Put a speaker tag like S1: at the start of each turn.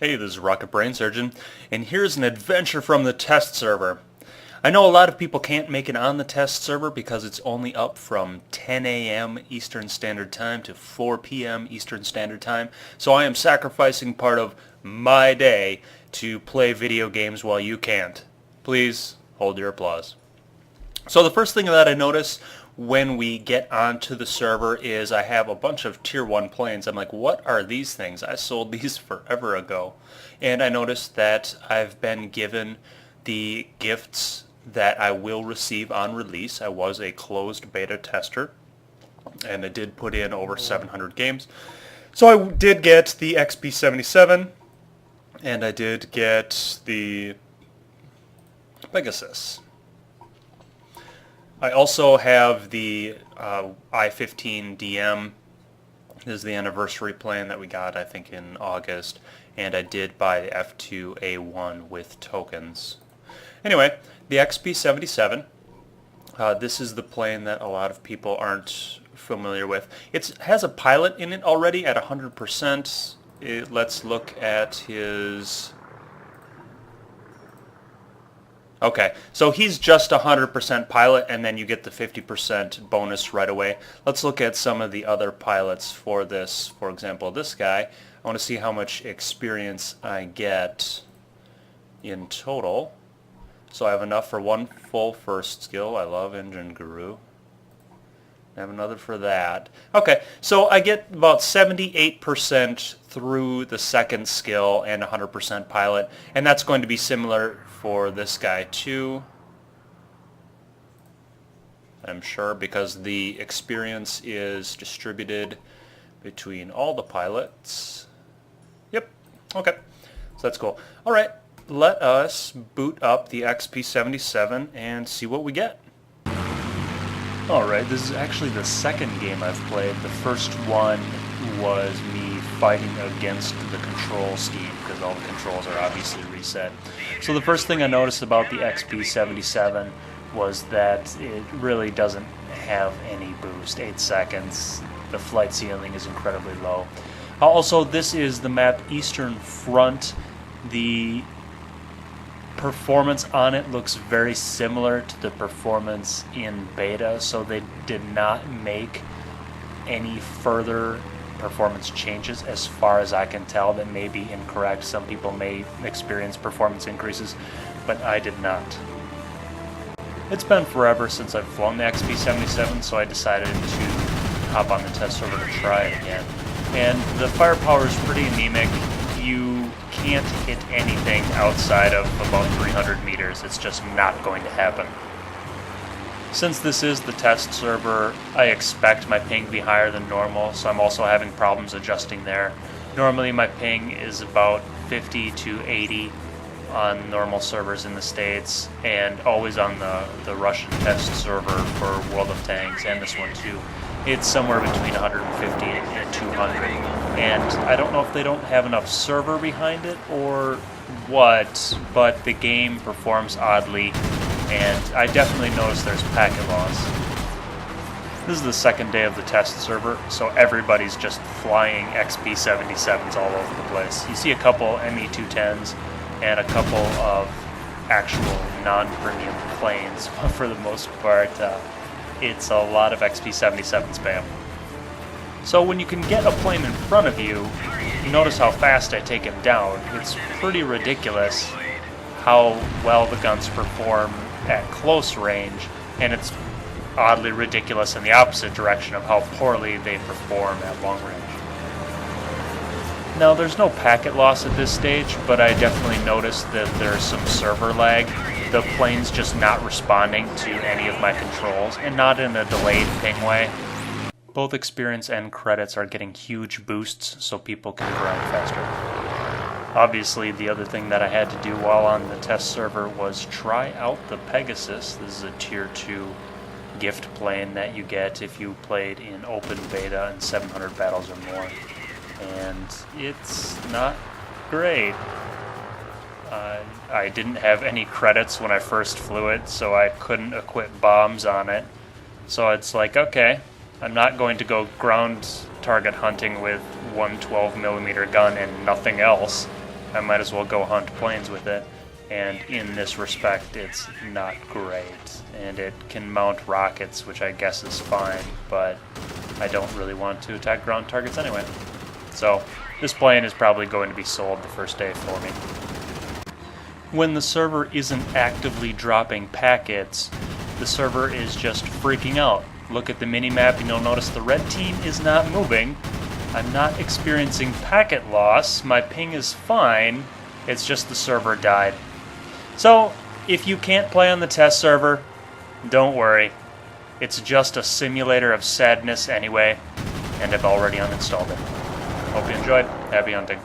S1: Hey, this is Rocket Brain Surgeon, and here's an adventure from the test server. I know a lot of people can't make it on the test server because it's only up from 10 a.m. Eastern Standard Time to 4 p.m. Eastern Standard Time, so I am sacrificing part of my day to play video games while you can't. Please hold your applause. So the first thing that I notice when we get onto the server is I have a bunch of tier 1 planes. I'm like, what are these things? I sold these forever ago. And I noticed that I've been given the gifts that I will receive on release. I was a closed beta tester, and I did put in over 700 games. So I did get the XP77, and I did get the Pegasus. I also have the I-15 DM. This is the anniversary plane that we got, I think, in August. And I did buy the F2A1 with tokens. Anyway, the XP77. This is the plane that a lot of people aren't familiar with. It has a pilot in it already at 100%. Let's look at his... Okay, so he's just 100% pilot, and then you get the 50% bonus right away. Let's look at some of the other pilots for this. For example, this guy. I want to see how much experience I get in total. So I have enough for one full first skill. I love Engine Guru. I have another for that. Okay, so I get about 78% through the second skill and 100% pilot, and that's going to be similar for this guy too, I'm sure, because the experience is distributed between all the pilots. Yep, okay, so that's cool. Alright, let us boot up the XP77 and see what we get. Alright, this is actually the second game I've played. The first one was me fighting against the control scheme because all the controls are obviously reset. So the first thing I noticed about the XP77 was that it really doesn't have any boost. 8 seconds. The flight ceiling is incredibly low. Also, this is the map Eastern Front. The performance on it looks very similar to the performance in beta, so they did not make any further performance changes as far as I can tell. That may be incorrect. Some people may experience performance increases, but I did not. It's been forever since I've flown the XP77, so I decided to hop on the test server to try it again. And the firepower is pretty anemic. You can't hit anything outside of about 300 meters. It's just not going to happen. Since this is the test server, I expect my ping to be higher than normal, so I'm also having problems adjusting there. Normally my ping is about 50 to 80 on normal servers in the States, and always on the Russian test server for World of Tanks, and this one too. It's somewhere between 150 and 200, and I don't know if they don't have enough server behind it or what, but the game performs oddly, and I definitely noticed there's packet loss. This is the second day of the test server, so everybody's just flying XP77s all over the place. You see a couple ME-210s and a couple of actual non-premium planes, but for the most part, it's a lot of XP77 spam. So when you can get a plane in front of you, you notice how fast I take him down. It's pretty ridiculous how well the guns perform at close range, and it's oddly ridiculous in the opposite direction of how poorly they perform at long range. Now, there's no packet loss at this stage, but I definitely noticed that there's some server lag. The plane's just not responding to any of my controls, and not in a delayed ping way. Both experience and credits are getting huge boosts so people can grind faster. Obviously, the other thing that I had to do while on the test server was try out the Pegasus. This is a tier 2 gift plane that you get if you played in open beta and 700 battles or more. And it's not great. I didn't have any credits when I first flew it, so I couldn't equip bombs on it. So it's like, okay, I'm not going to go ground target hunting with one 12mm gun and nothing else. I might as well go hunt planes with it. And in this respect, it's not great. And it can mount rockets, which I guess is fine, but I don't really want to attack ground targets anyway. So this plane is probably going to be sold the first day for me. When the server isn't actively dropping packets, the server is just freaking out. Look at the mini-map and you'll notice the red team is not moving. I'm not experiencing packet loss. My ping is fine. It's just the server died. So, if you can't play on the test server, don't worry. It's just a simulator of sadness anyway, and I've already uninstalled it. Hope you enjoyed. Happy hunting.